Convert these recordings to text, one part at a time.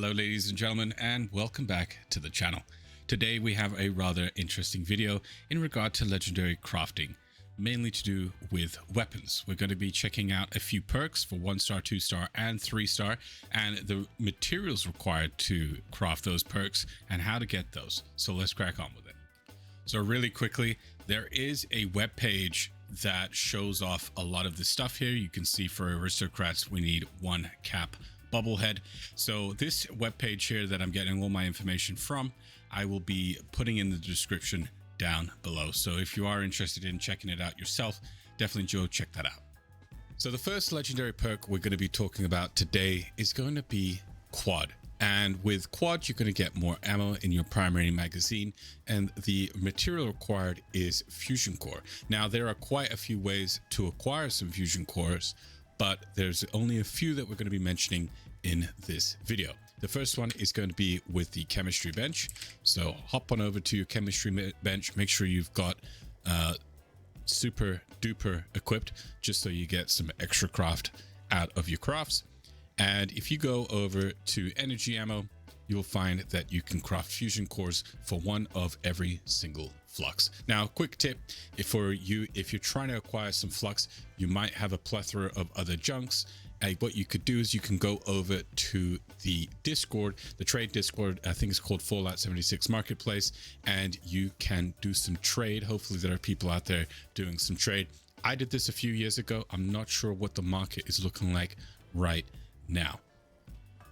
Hello ladies and gentlemen, and welcome back to the channel. Today we have a rather interesting video in regard to legendary crafting, mainly to do with weapons. We're going to be checking out a few perks for 1-star, 2-star and 3-star, and the materials required to craft those perks and how to get those. So let's crack on with it. So really quickly, there is a web page that shows off a lot of the stuff here. You can see for aristocrats we need 1 cap bubblehead. So this webpage here that I'm getting all my information from, I will be putting in the description down below. So if you are interested in checking it out yourself, definitely go check that out. So the first legendary perk we're going to be talking about today is going to be quad. And with quad, you're going to get more ammo in your primary magazine, and the material required is fusion core. Now, there are quite a few ways to acquire some fusion cores, but there's only a few that we're going to be mentioning in this video. The first one is going to be with the chemistry bench. So hop on over to your chemistry bench, make sure you've got super duper equipped, just so you get some extra craft out of your crafts. And if you go over to energy ammo, you'll find that you can craft fusion cores for 1 of every single flux. Now, quick tip, if you're trying to acquire some flux, you might have a plethora of other junks. What you could do is you can go over to the Discord, the trade Discord. I think it's called Fallout 76 Marketplace, and you can do some trade. Hopefully there are people out there doing some trade. I did this a few years ago. I'm not sure what the market is looking like right now.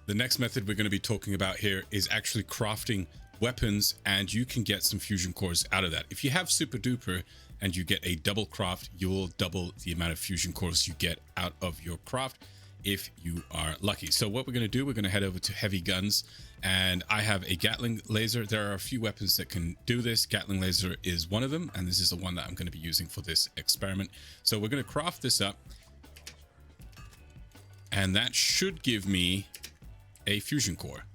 The next method we're going to be talking about here is actually crafting weapons, and you can get some fusion cores out of that. If you have super duper and you get a double craft, you will double the amount of fusion cores you get out of your craft if you are lucky. So what we're going to do, we're going to head over to heavy guns, and I have a Gatling laser. There are a few weapons that can do this. Gatling laser is one of them, and this is the one that I'm going to be using for this experiment. So we're going to craft this up, and that should give me a fusion core.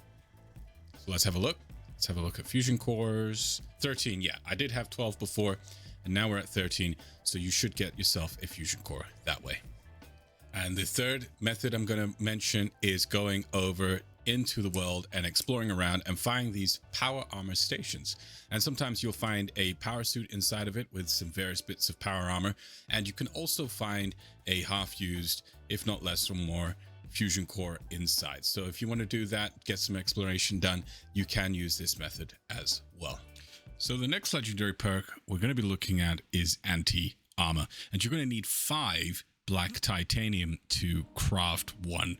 So let's have a look. Let's have a look at fusion cores. 13. Yeah, I did have 12 before, and now we're at 13. So you should get yourself a fusion core that way. And the third method I'm going to mention is going over into the world and exploring around and finding these power armor stations. And sometimes you'll find a power suit inside of it with some various bits of power armor. And you can also find a half-used, if not less or more, fusion core inside. So if you want to do that, get some exploration done, you can use this method as well. So the next legendary perk we're going to be looking at is anti-armor, and you're going to need 5 black titanium to craft 1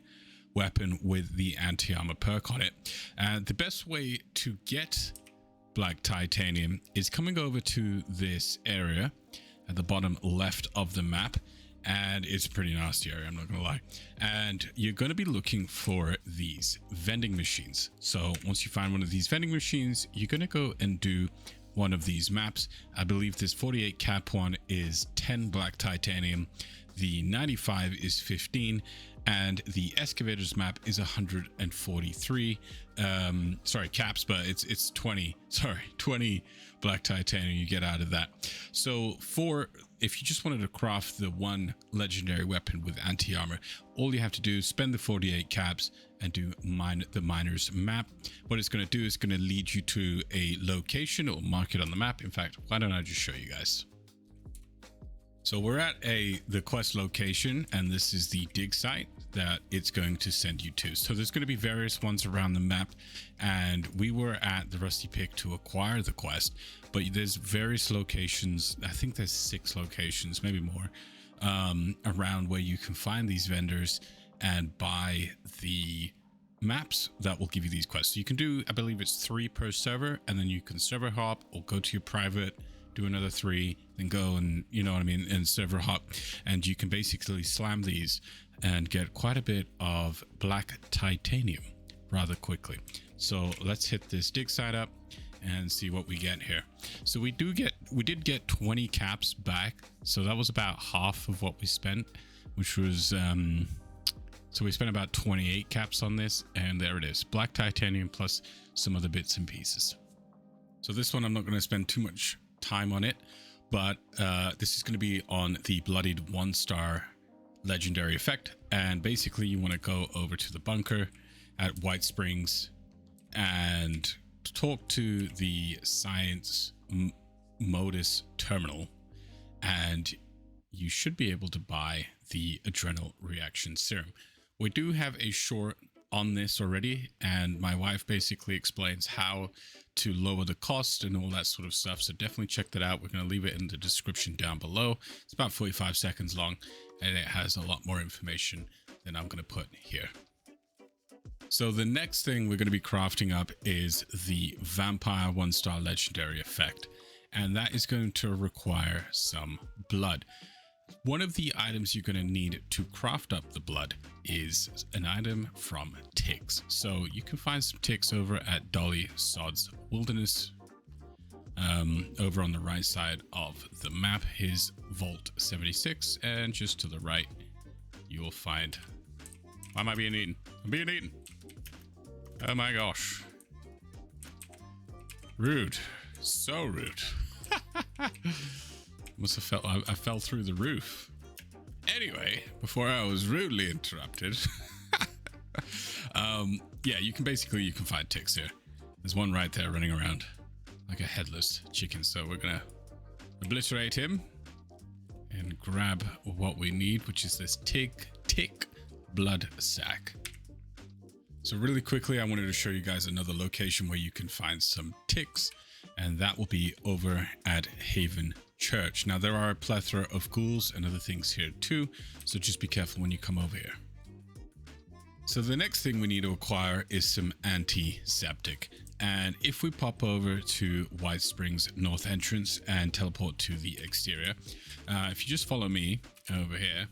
weapon with the anti-armor perk on it. And the best way to get black titanium is coming over to this area at the bottom left of the map. And it's a pretty nasty area, I'm not gonna lie. And you're gonna be looking for these vending machines. So once you find one of these vending machines, you're gonna go and do one of these maps. I believe this 48 cap one is 10 black titanium, the 95 is 15, and the excavators map is 143 caps, but it's 20 black titanium you get out of that. So if you just wanted to craft the 1 legendary weapon with anti-armor, all you have to do is spend the 48 caps and do the miner's map. What it's going to do is going to lead you to a location. It will mark it on the map. In fact, why don't I just show you guys? So we're at the quest location, and this is the dig site that it's going to send you to. So there's going to be various ones around the map, and we were at the Rusty Pick to acquire the quest, but there's various locations. I think there's 6 locations, maybe more, around where you can find these vendors and buy the maps that will give you these quests. So you can do, I believe it's 3 per server, and then you can server hop or go to your private, do another 3, then go and, you know what I mean, and server hop, and you can basically slam these and get quite a bit of black titanium rather quickly. So let's hit this dig site up and see what we get here. So we did get 20 caps back, so that was about half of what we spent, which was so we spent about 28 caps on this, and there it is, black titanium plus some other bits and pieces. So this one I'm not going to spend too much time on it, but this is going to be on the Bloodied 1-star legendary effect, and basically you want to go over to the bunker at White Springs and talk to the Science Modus terminal, and you should be able to buy the adrenal reaction serum. We do have a short on this already, and my wife basically explains how to lower the cost and all that sort of stuff, so definitely check that out. We're going to leave it in the description down below. It's about 45 seconds long, and it has a lot more information than I'm going to put here. So the next thing we're going to be crafting up is the Vampire 1-star legendary effect, and that is going to require some blood. One of the items you're going to need to craft up the blood is an item from Ticks. So you can find some ticks over at Dolly Sod's Wilderness, over on the right side of the map. His Vault 76, and just to the right you will find... Why am I being eaten? I'm being eaten. Oh my gosh. Rude. So rude. Must have felt I fell through the roof. Anyway, before I was rudely interrupted. Yeah, you can find ticks here. There's one right there running around like a headless chicken. So we're gonna obliterate him and grab what we need, which is this tick blood sack. So really quickly, I wanted to show you guys another location where you can find some ticks, and that will be over at Haven Church. Now there are a plethora of ghouls and other things here too, so just be careful when you come over here. So the next thing we need to acquire is some Antiseptic, and if we pop over to White Springs North entrance and teleport to the exterior, if you just follow me over here,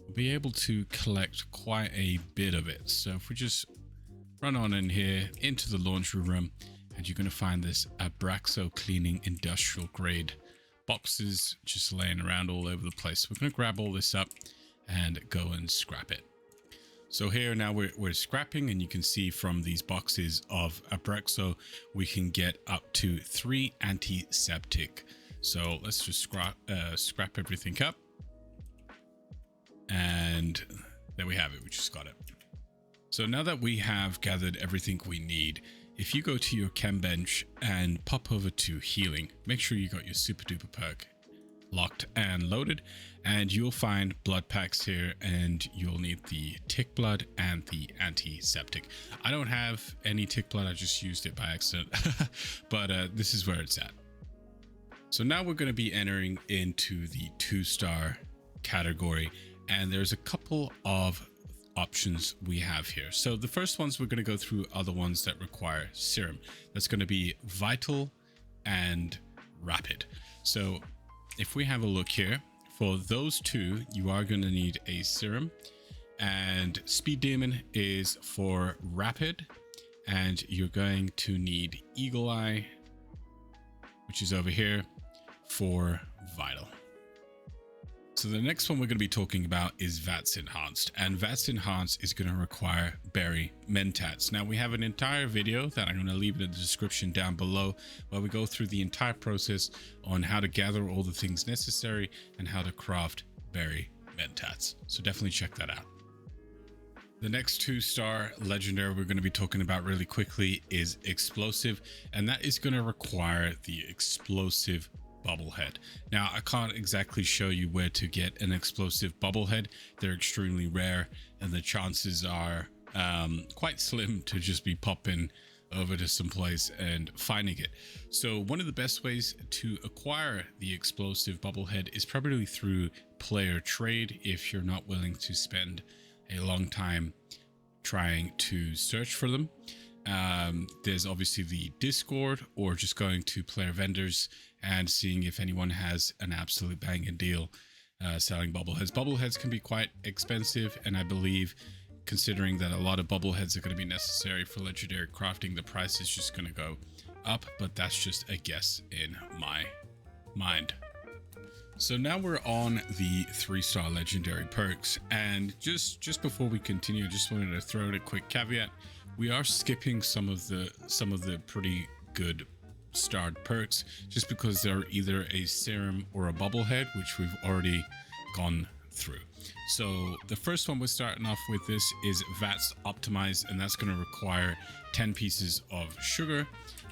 we'll be able to collect quite a bit of it. So if we just run on in here into the laundry room, and you're going to find this Abraxo cleaning industrial grade boxes just laying around all over the place. We're going to grab all this up and go and scrap it. So here now we're scrapping, and you can see from these boxes of Abraxo we can get up to 3 Antiseptic. So let's just scrap everything up, and there we have it. We just got it. So now that we have gathered everything we need, if you go to your chem bench and pop over to healing, make sure you got your super duper perk locked and loaded, and you'll find blood packs here, and you'll need the tick blood and the Antiseptic. I don't have any tick blood, I just used it by accident, but this is where it's at. So now we're going to be entering into the 2-star category, and there's a couple of options we have here. So the first ones we're going to go through are the ones that require serum. That's going to be vital and rapid. So if we have a look here, for those two you are going to need a serum, and Speed Demon is for rapid, and you're going to need Eagle Eye, which is over here, for vital. So the next one we're going to be talking about is Vats Enhanced, and Vats Enhanced is going to require berry mentats. Now we have an entire video that I'm going to leave in the description down below, where we go through the entire process on how to gather all the things necessary and how to craft berry mentats. So definitely check that out. The next 2-star legendary we're going to be talking about really quickly is Explosive, and that is going to require the Explosive Bubblehead. Now I can't exactly show you where to get an explosive bubblehead. They're extremely rare, and the chances are quite slim to just be popping over to some place and finding it. So one of the best ways to acquire the explosive bubblehead is probably through player trade, if you're not willing to spend a long time trying to search for them. There's obviously the Discord, or just going to player vendors and seeing if anyone has an absolute banging deal selling bubbleheads. Bubbleheads can be quite expensive, and I believe, considering that a lot of bubbleheads are going to be necessary for legendary crafting, the price is just going to go up, but that's just a guess in my mind. So now we're on the 3-star legendary perks, and just before we continue, I just wanted to throw in a quick caveat. We are skipping some of the pretty good starred perks just because they're either a serum or a bubblehead, which we've already gone through. So the first one we're starting off with this is Vats optimized, and that's going to require 10 pieces of sugar.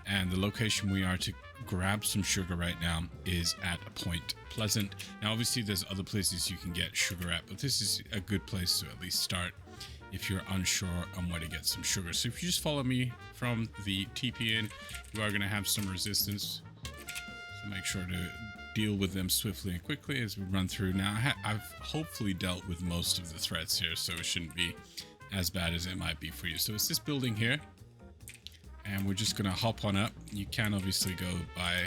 And the location we are to grab some sugar right now is at Point Pleasant. Now obviously there's other places you can get sugar at, but this is a good place to at least start if you're unsure on where to get some sugar. So if you just follow me from the TP in, you are going to have some resistance, so make sure to deal with them swiftly and quickly as we run through. Now I've hopefully dealt with most of the threats here, so it shouldn't be as bad as it might be for you. So it's this building here, and we're just gonna hop on up. You can obviously go by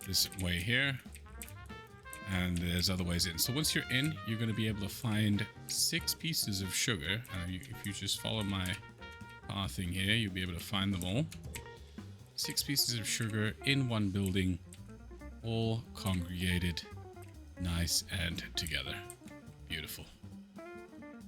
this way here, and there's other ways in. So once you're in, you're gonna be able to find 6 pieces of sugar. If you just follow my pathing here, you'll be able to find them all. 6 pieces of sugar in one building, all congregated nice and together. Beautiful.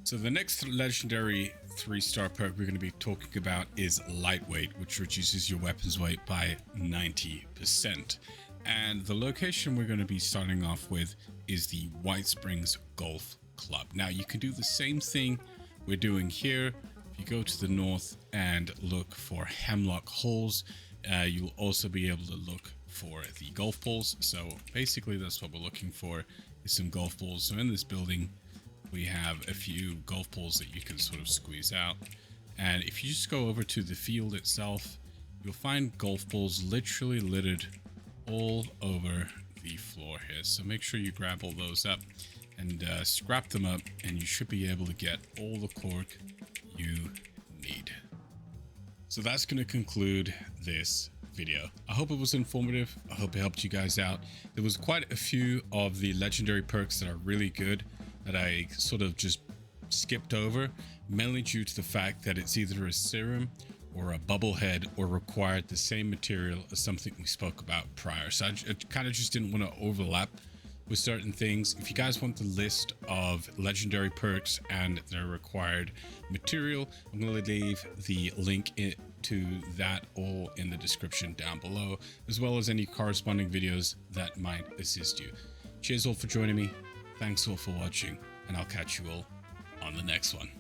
So the next legendary 3-star perk we're going to be talking about is Lightweight, which reduces your weapons weight by 90%. And the location we're going to be starting off with is the White Springs Golf Club. Now you can do the same thing we're doing here. If you go to the north and look for Hemlock Holes, you'll also be able to look for the golf balls. So basically that's what we're looking for, is some golf balls. So in this building we have a few golf balls that you can sort of squeeze out, and if you just go over to the field itself, you'll find golf balls literally littered all over the floor here. So make sure you grab all those up and scrap them up, and you should be able to get all the cork you need. So that's going to conclude this video. I hope it was informative. I hope it helped you guys out. There was quite a few of the legendary perks that are really good that I sort of just skipped over, mainly due to the fact that it's either a serum or a bubble head or required the same material as something we spoke about prior. So I kind of just didn't want to overlap with certain things. If you guys want the list of legendary perks and their required material, I'm going to leave the link to that all in the description down below, as well as any corresponding videos that might assist you. Cheers all for joining me. Thanks all for watching, and I'll catch you all on the next one.